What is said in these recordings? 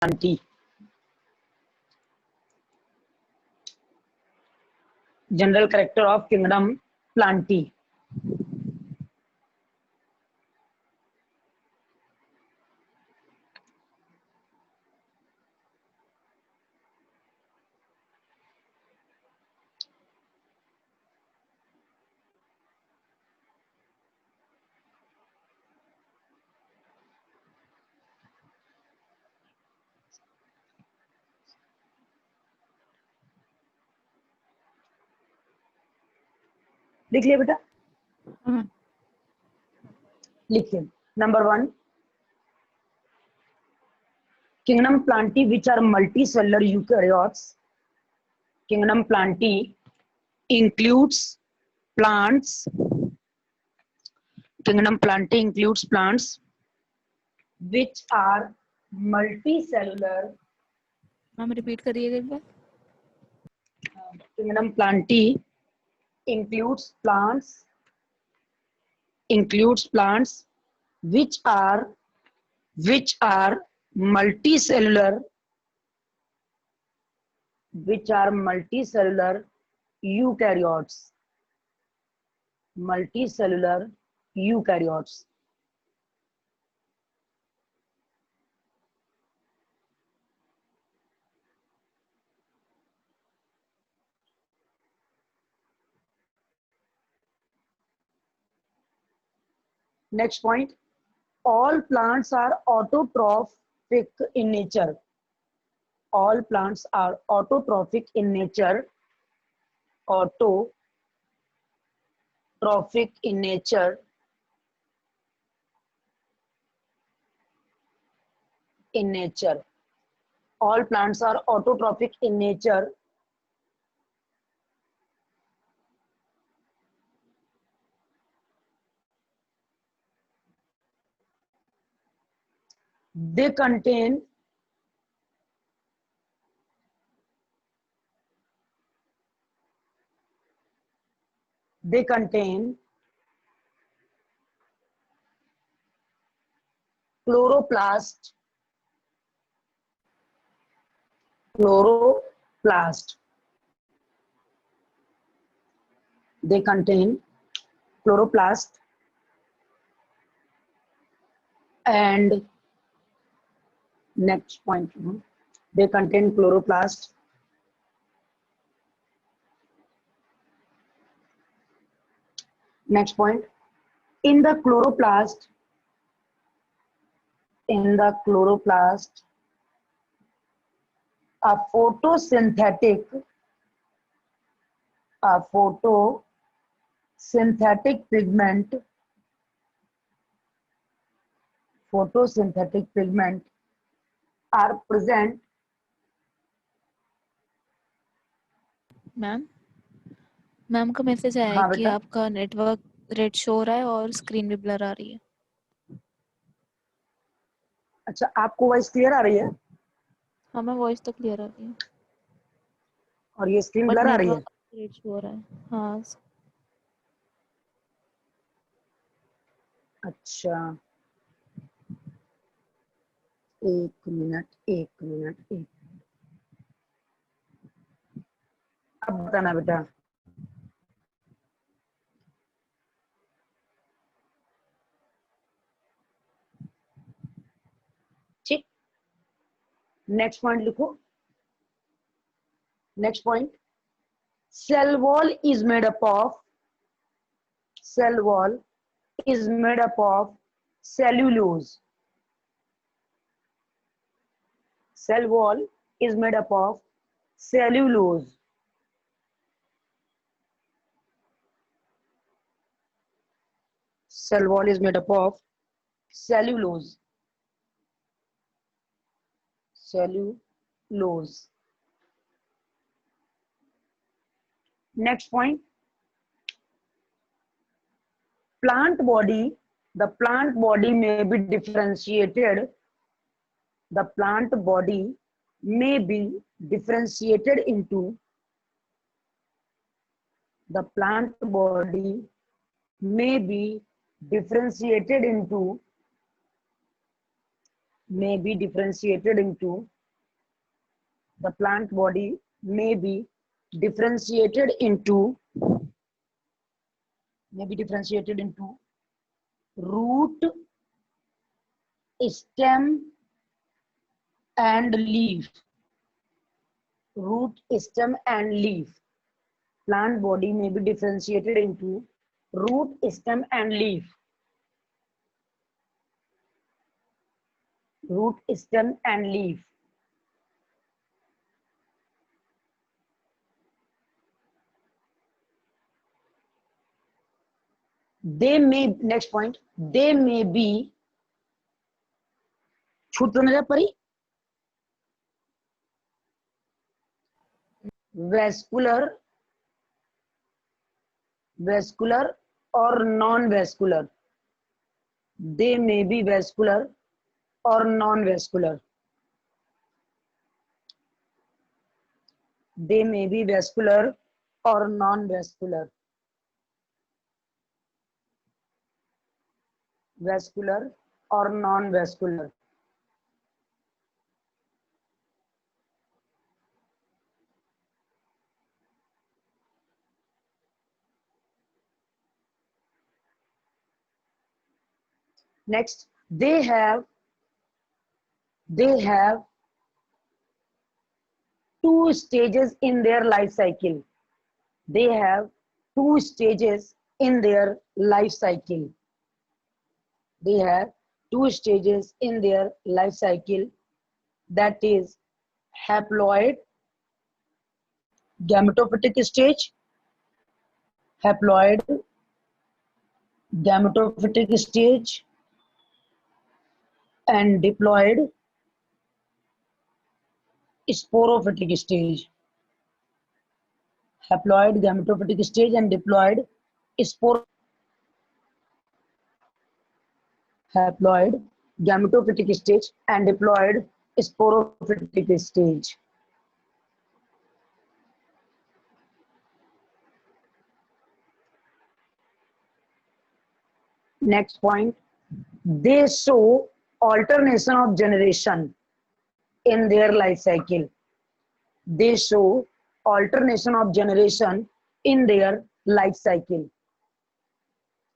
Plantae. General character of kingdom Plantae. लिख लिया बेटा? लिखिए. Number 1, kingdom Plantae, which are multicellular eukaryotes. Kingdom Plantae includes plants. Kingdom Plantae includes plants which are multicellular. Ma'am repeat करिएगा एक बार. Kingdom Plantae includes plants which are multicellular eukaryotes. Next point, all plants are autotrophic in nature. All plants are autotrophic in nature. Autotrophic in nature. All plants are autotrophic in nature. They contain chloroplast. They contain chloroplast and next point, they contain chloroplast next point. In the chloroplast a photosynthetic pigment are present. Ma'am का message आया है कि आपका network red show हो रहा है और screen भी ब्लर आ रही है. अच्छा, आपको वॉइस क्लियर आ रही है? हाँ मैम, वॉइस तो क्लियर आ रही है और ये स्क्रीन ब्लर आ रही है? रेड शो हो रहा है. हाँ. अच्छा, एक मिनट. अब बताना बेटा. ठीक. नेक्स्ट पॉइंट लिखो. Next point, cell wall is made up of cellulose. Cell wall is made up of cellulose. Cell wall is made up of cellulose. Next point, plant body. The plant body may be differentiated. The plant body may be differentiated into may be differentiated into the plant body may be differentiated into root, stem and leaf. Root, stem and leaf. Plant body may be differentiated into root, stem and leaf. Root, stem and leaf. They may, next point, they may be, छूट तो नजर पड़ी, vascular or non-vascular. They may be vascular or non-vascular. They may be vascular or non-vascular. Vascular or non-vascular. Next, they have two stages in their life cycle. They have two stages in their life cycle. They have two stages in their life cycle, that is haploid gametophytic stage, haploid gametophytic stage and diploid sporophytic stage. Haploid gametophytic stage and diploid haploid gametophytic stage and diploid sporophytic stage. Next point, they show alternation of generation in their life cycle. They show alternation of generation in their life cycle.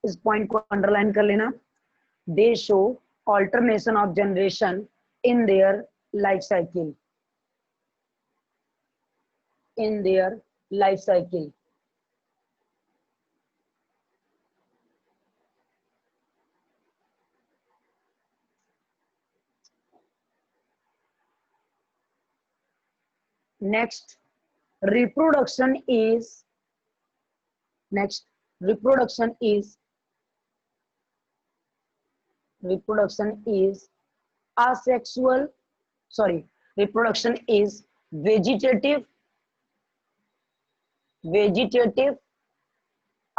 इस point को underline कर लेना. They show alternation of generation in their life cycle. In their life cycle. Next, reproduction is asexual, reproduction is vegetative,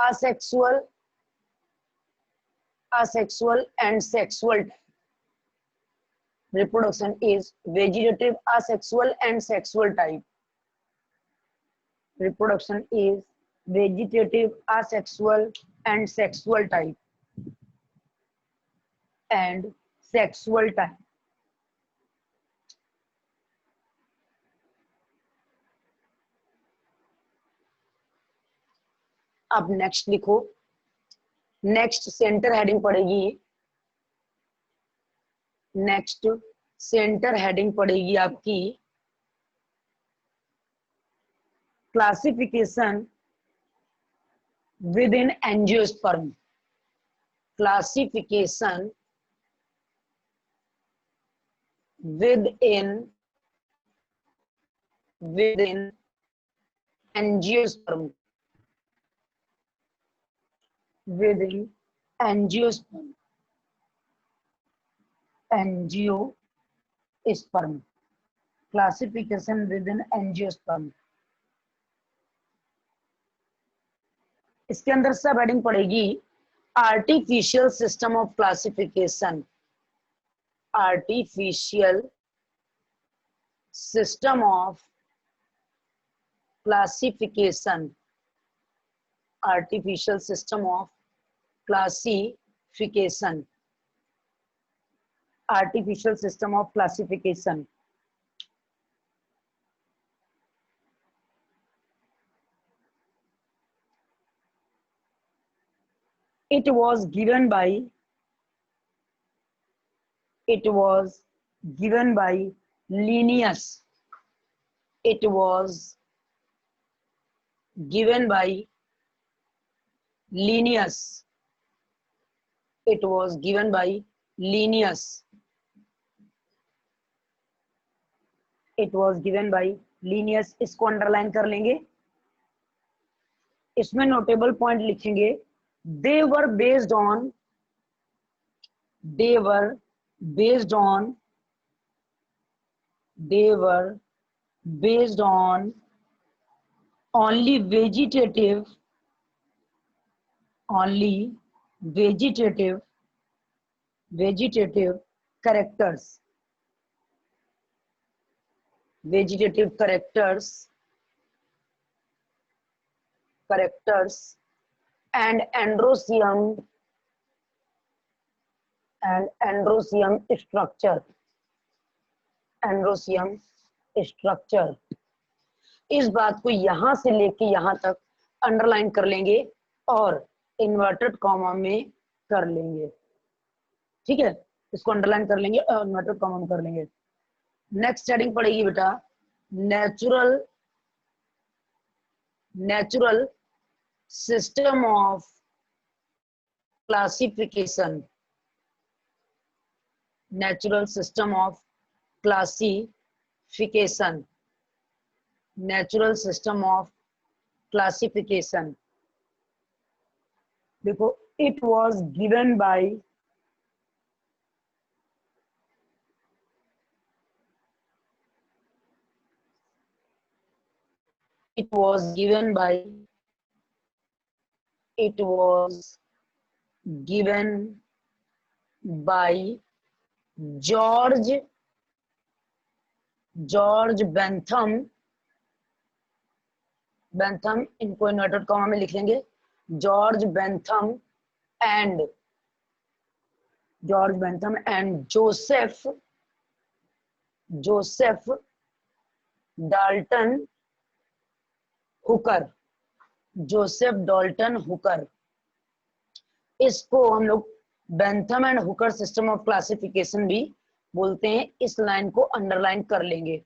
asexual and sexual. Reproduction is vegetative, asexual and sexual type. Reproduction is vegetative, asexual and sexual type. And sexual type. अब next लिखो. Next centre heading पड़ेगी. Next centre heading पड़ेगी आपकी classification with in angiosperm. Classification within angiosperm. Within angiosperm. Angiosperm. Classification within angiosperm. इसके अंदर सब heading पड़ेगी artificial system of classification. Artificial system of classification. Artificial system of classification. artificial system of classification. It was given by Linnaeus. It was given by Linnaeus. It was given by Linnaeus. It was given by Linnaeus. इसको underline कर लेंगे, इसमें notable point लिखेंगे. They were based on only vegetative characters. Vegetative characters and androsium structure. इस बात को यहां से लेके यहां तक अंडरलाइन कर लेंगे और इन्वर्टेड कॉमा में कर लेंगे. ठीक है, इसको अंडरलाइन कर लेंगे और इन्वर्टेड कॉमा में कर लेंगे. नेक्स्ट हेडिंग पड़ेगी बेटा natural system of classification. Natural system of classification. Natural system of classification. देखो, it was given by George Bentham, इनको इन्वर्टेड कॉमा में लिख लेंगे. George Bentham and Joseph Dalton Hooker. इसको हम लोग Bentham and Hooker system of classification भी बोलते हैं. इस लाइन को अंडरलाइन कर लेंगे,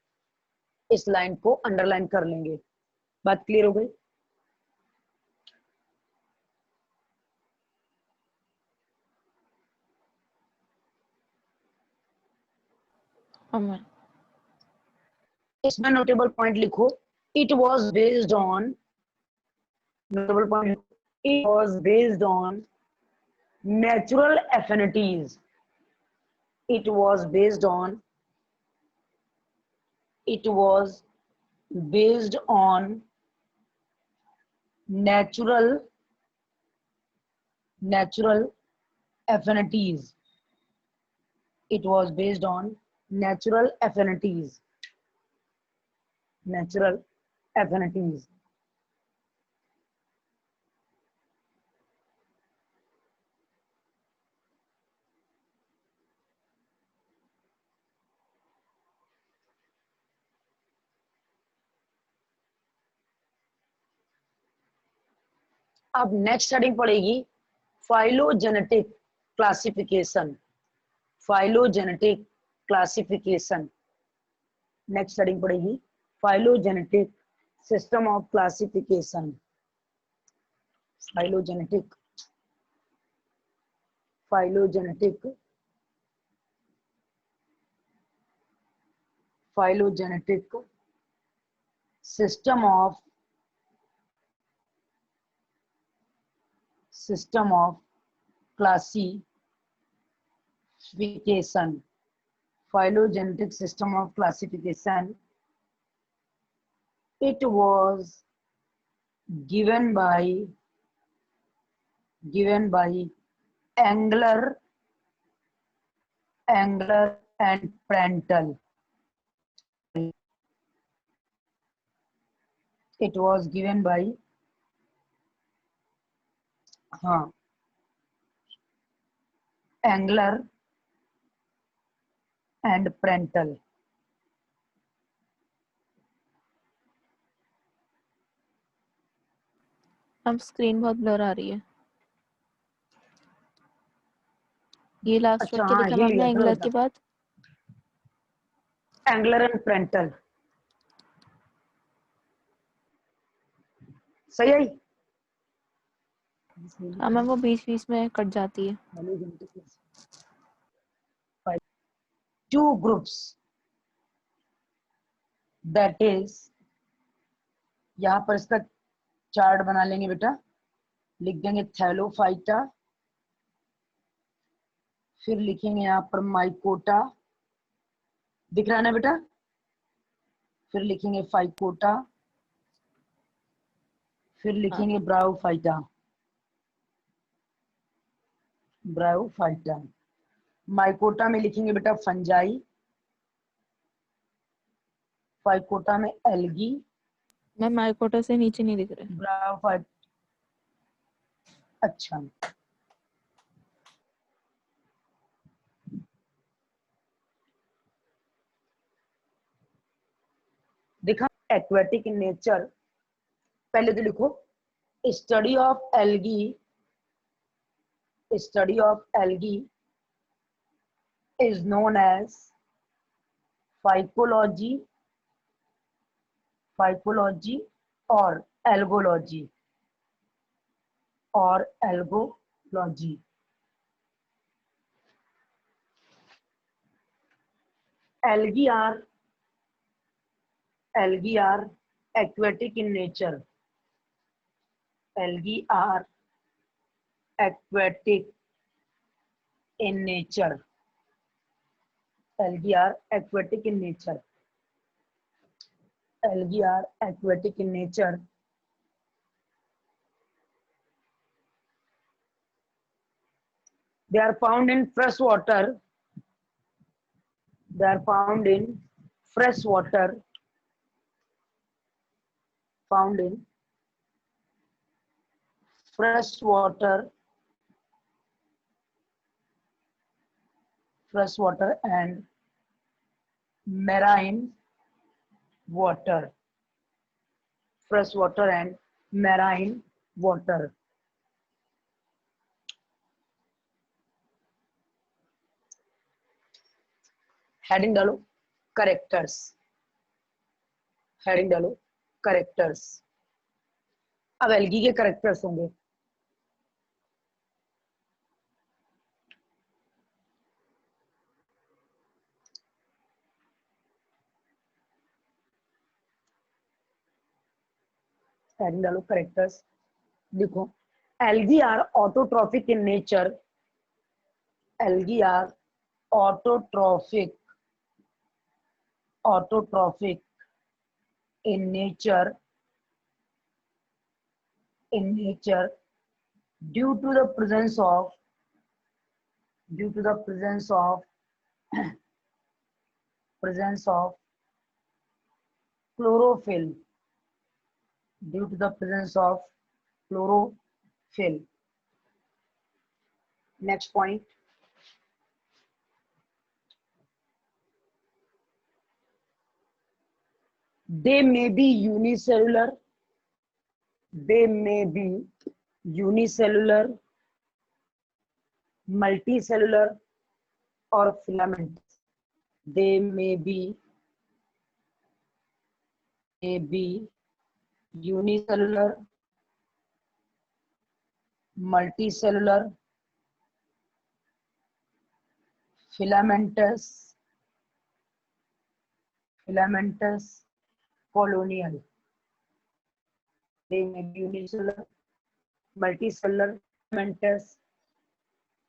बात क्लियर हो गई. इसमें नोटेबल पॉइंट लिखो. It was based on natural affinities. It was based on natural affinities. It was based on natural affinities. अब नेक्स्ट हेडिंग पड़ेगी फाइलोजेनेटिक क्लासिफिकेशन. नेक्स्ट हेडिंग पड़ेगी phylogenetic system of classification. Phylogenetic system of classification. Phylogenetic system of classification. It was given by Engler and Prandtl. It was given by Engler and parental. अब screen बहुत blur आ रही है। ये last अच्छा word क्या हाँ लिखा ये मैम लिया ने था एंगुलर बेटा, के बाद? Angular and parental। सही है। हाँ मैम वो बीच बीच में कट जाती है। Two groups, that is, यहाँ पर इसका चार्ट बना लेंगे बेटा, लिख देंगे थैलोफाइटा, फिर लिखेंगे यहाँ पर माइकोटा, दिख रहा है ना बेटा, फिर लिखेंगे फाइकोटा, फिर लिखेंगे ब्रायोफाइटा, ब्रायोफाइटा। माइकोटा में लिखेंगे बेटा फंजाई, फाइकोटा में एल्गी, मैम माइकोटा से नीचे नहीं दिख रहे। ब्रायोफाइट, अच्छा देखा, एक्वेटिक इन नेचर। पहले तो लिखो study of algae, study of algae is known as phycology, phycology or algology, or algology. Algae are aquatic in nature. Algae are aquatic in nature. Algae are aquatic in nature. Algae are aquatic in nature. They are found in fresh water. They are found in fresh water. Found in fresh water, fresh water and marine water. Fresh water and marine water. Heading डालो characters, heading डालो characters. अब algae के characters होंगे, heading डालो characters. देखो algae are autotrophic in nature, algae are autotrophic, autotrophic in nature, in nature due to the presence of, due to the presence of presence of chlorophyll, due to the presence of chlorophyll. Next point, they may be unicellular, they may be unicellular, multicellular or filament. They may be unicellular, multicellular, filamentous, filamentous, colonial. They may be unicellular, multicellular, filamentous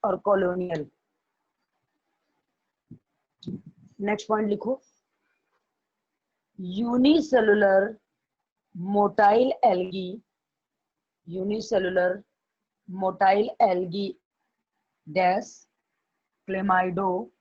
और colonial. Next point लिखो, unicellular motile algae, unicellular motile algae dash Chlamydomonas,